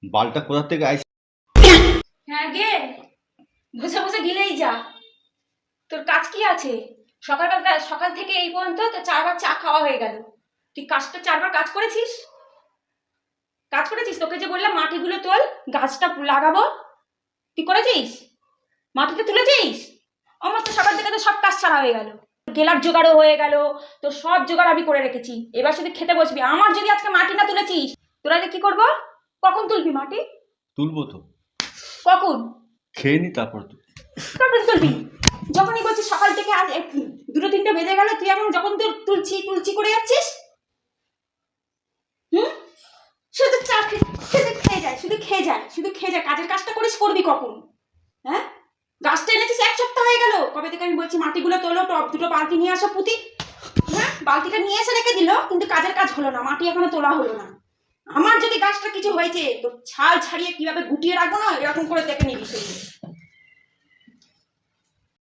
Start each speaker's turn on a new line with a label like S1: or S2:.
S1: বালটা কোথা থেকে আইছে?
S2: হ্যাঁ গে, বসে বসে গিলেই যা। তোর কাজ কি আছে? সকাল থেকে এই পর্যন্ত তো 4 বার চা খাওয়া হয়ে গেল। তুই কাজটা 4 বার কাজ করেছিস। তোকে যে বললাম মাটিগুলো তোল, গাছটা লাগাবো, তুই করেছিস? মাটিটা তুলেছিস? আমার তো সকাল থেকে তো সব কাজ ছাড়া হয়ে গেল। গেলার জোগাড়ও হয়ে গেল, তো সব জোগাড় আমি করে রেখেছি। এবার শুধু খেতে বসবি। আমার যদি আজকে মাটি না তুলেছিস, তোরা যে কি করবো? কখন তুলবি মাটি?
S1: তুলবো তো,
S2: কখন?
S1: খেয়ে নি তারপর তো।
S2: কখন তুলবি? যখনই বলছিস সকাল থেকে আজ 2-3টে বেজে গেল, তুই এখন যখন তুলছি তুলছি করে যাচ্ছিস। হুম, শুধু চা খেয়ে যায়, শুধু খেয়ে যায়। কাজের কাজটা করবি কখন? হ্যাঁ, গাছটা এনেছিস 1 সপ্তাহ হয়ে গেল। কবে থেকে আমি বলছি মাটিগুলো তোলো, টব দুটো বালতি নিয়ে আসো পুঁতি। হ্যাঁ, বালতিটা নিয়ে এসে রেখে দিল, কিন্তু কাজের কাজ হলো না, মাটি এখনো তোলা হলো না। আমার যদি গাছটা কিছু হয়েছে তো ছাল ছাড়িয়ে কিভাবে গুটিয়ে রাখবো না, এরকম করে দেখে নিবি।